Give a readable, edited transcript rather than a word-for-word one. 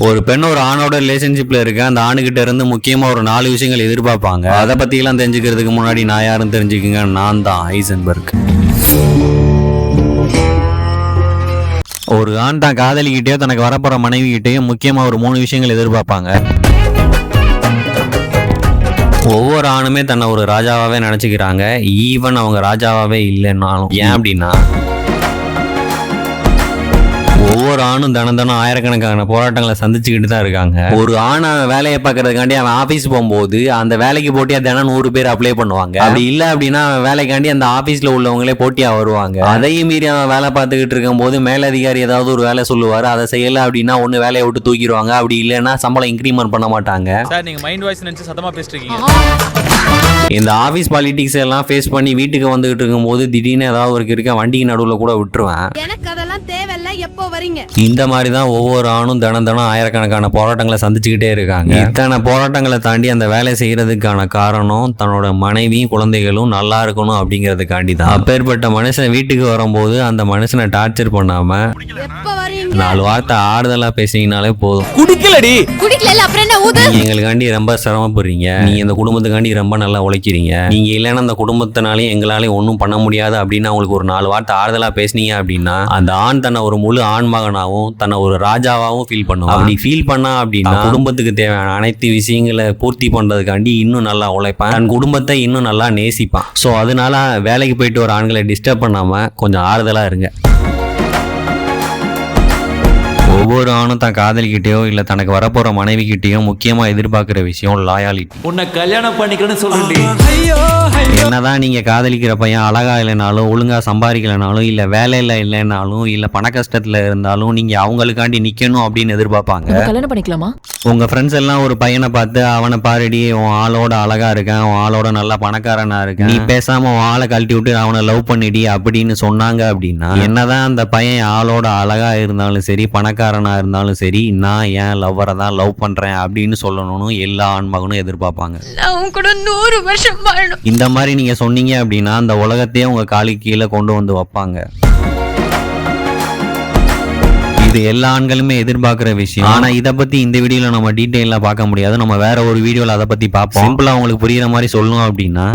ஒரு பெண் ஒரு ஆணோட ரிலேஷன்ஷிப்ல இருக்க அந்த ஆணுகிட்ட இருந்து முக்கியமா ஒரு 4 விஷயங்கள் எதிர்பார்ப்பாங்க. அதை பத்தி எல்லாம் தெரிஞ்சுக்கிறதுக்கு முன்னாடி நான் யாரும் தெரிஞ்சுக்குங்க, நான் தான் ஹைசன்பர்க். ஒரு ஆண் தான் காதலிக்கிட்டேயோ தனக்கு வரப்போற மனைவி கிட்டேயோ முக்கியமா ஒரு 3 விஷயங்கள் எதிர்பார்ப்பாங்க. ஒவ்வொரு ஆணுமே தன்னை ஒரு ராஜாவாவே நினைச்சுக்கிறாங்க, ஈவன் அவங்க ராஜாவாவே இல்லைன்னாலும். ஏன் அப்படின்னா ஒவ்வொரு ஆணும் தினம் ஆயிரக்கணக்கான போராட்டங்களை சந்திச்சுக்கிட்டு தான் இருக்காங்க. ஒரு ஆண் அவன் வேலையை பார்க்கறதுக்காண்டி அவன் ஆபீஸ் போகும்போது அந்த வேலைக்கு போட்டியா தினம் 100 பேர் அப்ளை பண்ணுவாங்க. அப்படி இல்லை அப்படின்னா அவன் வேலைக்காண்டி அந்த ஆபீஸ்ல உள்ளவங்களே போட்டியா வருவாங்க. அதையும் மீறி அவன் வேலை பார்த்துக்கிட்டு இருக்கும் போது மேலதிகாரி ஏதாவது ஒரு வேலை சொல்லுவாரு, அதை செய்யல அப்படின்னா ஒண்ணு வேலையை விட்டு தூக்கிடுவாங்க. அப்படி இல்லைன்னா சம்பளம் இன்க்ரிமெண்ட் பண்ண மாட்டாங்க. சார் நீங்க மைண்ட் வாய்ஸ் நினைச்சு சத்தமா பேசிட்டு இருக்கீங்க. இந்த ஆபீஸ் பாலிடிக்ஸ் எல்லாம் ஃபேஸ் பண்ணி வீட்டுக்கு வந்துகிட்டு இருக்கும் போது திடீர்னு ஏதாவது ஒரு இருக்க வண்டிக்கு நடுவில் கூட விட்டுருவேன். எனக்கு அதெல்லாம் தேவையில்ல, எப்போ வரீங்க? இந்த மாதிரி தான் ஒவ்வொரு ஆணும் தினம் ஆயிரக்கணக்கான போராட்டங்களை சந்திச்சுக்கிட்டே இருக்காங்க. இத்தனை போராட்டங்களை தாண்டி அந்த வேலை செய்யறதுக்கான காரணம் தன்னோட மனைவியும் குழந்தைகளும் நல்லா இருக்கணும் அப்படிங்கிறதுக்காண்டி தான். அப்பேற்பட்ட மனுஷன் வீட்டுக்கு வரும்போது அந்த மனுஷனை டார்ச்சர் பண்ணாம எப்போ வரீங்க? 4 வார்த்தை ஆறுதலா பேசினாலே போதும். குடிக்கலடி குடிக்கல அப்புறம் என்ன ஊது? நீங்க எங்களுக்காண்டி ரொம்ப சிரமப்படுறீங்க, நீங்க இந்த குடும்பத்துக்காண்டி ரொம்ப நல்லா உழைக்கிறீங்க, நீங்க இல்லைன்னா அந்த குடும்பத்தினாலையும் எங்களாலையும் ஒன்றும் பண்ண முடியாது அப்படின்னு அவங்களுக்கு ஒரு 4 வார்த்தை ஆறுதலா பேசினீங்க அப்படின்னா அந்த ஆண் தன்னை ஒரு முழு ஆண் மகனாகவும் தன்னை ஒரு ராஜாவாகவும் ஃபீல் பண்ணுவான். அப்படி ஃபீல் பண்ணா அப்படின்னா குடும்பத்துக்கு தேவையான அனைத்து விஷயங்களை பூர்த்தி பண்றதுக்காண்டி இன்னும் நல்லா உழைப்பான், தன் குடும்பத்தை இன்னும் நல்லா நேசிப்பான். ஸோ அதனால வேலைக்கு போயிட்டு ஒரு ஆண்களை டிஸ்டர்ப் பண்ணாம கொஞ்சம் ஆறுதலா இருங்க. ஒவ்வொரு ஆணும் தான் காதலிக்கிட்டேயோ இல்ல தனக்கு வரப்போற மனைவி கிட்டேயோ முக்கியமா எதிர்பார்க்கிற விஷயம் லாயாலிட்டி. உன்னை கல்யாணம் பண்ணிக்கிறேன்னு சொல்றேன்டி. என்னதான் நீங்க காதலிக்கிற பையன் அழகா இல்லைனாலும், ஒழுங்கா சம்பாதிக்கலைனாலும், இல்ல வேலையில இல்லைனாலும், இல்ல பண கஷ்டத்துல இருந்தாலும் நீங்க அவங்களுக்காண்டி நிக்கணும் அப்படின்னு எதிர்பார்ப்பாங்க. கல்யாணம் பண்ணிக்கலாமா? உங்க ஃப்ரெண்ட்ஸ் எல்லாம் ஒரு பையனை பார்த்து அவனை பாருடி, உன் ஆளோட அழகா இருக்கான், உன் ஆளோட நல்லா பணக்காரனா இருக்கான், நீ பேசாம உன் ஆளை கழட்டி விட்டு அவனை லவ் பண்ணிடி அப்படின்னு சொன்னாங்க அப்படின்னா என்னதான் அந்த பையன் ஆளோட அழகா இருந்தாலும் சரி பணக்காரனா இருந்தாலும் சரி நான் ஏன் லவ்வரை தான் லவ் பண்றேன் அப்படின்னு சொல்லணும்னு எல்லா ஆண்மகனும் எதிர்பார்ப்பாங்க. நான் கூட 100 வருஷம் வாழணும். இந்த மாதிரி நீங்க சொன்னீங்க அப்படின்னா அந்த உலகத்தையே உங்க காலுக்கு கீழே கொண்டு வந்து வைப்பாங்க. இது எல்லா ஆண்களுமே எதிர்பார்க்கிற விஷயம். ஆனா இதை பத்தி இந்த வீடியோல நம்ம டீடைலா பார்க்க முடியாது, நம்ம வேற ஒரு வீடியோல அதை பத்தி பார்ப்போம். சிம்பிளா உங்களுக்கு புரியுற மாதிரி சொல்லணும் அப்படின்னா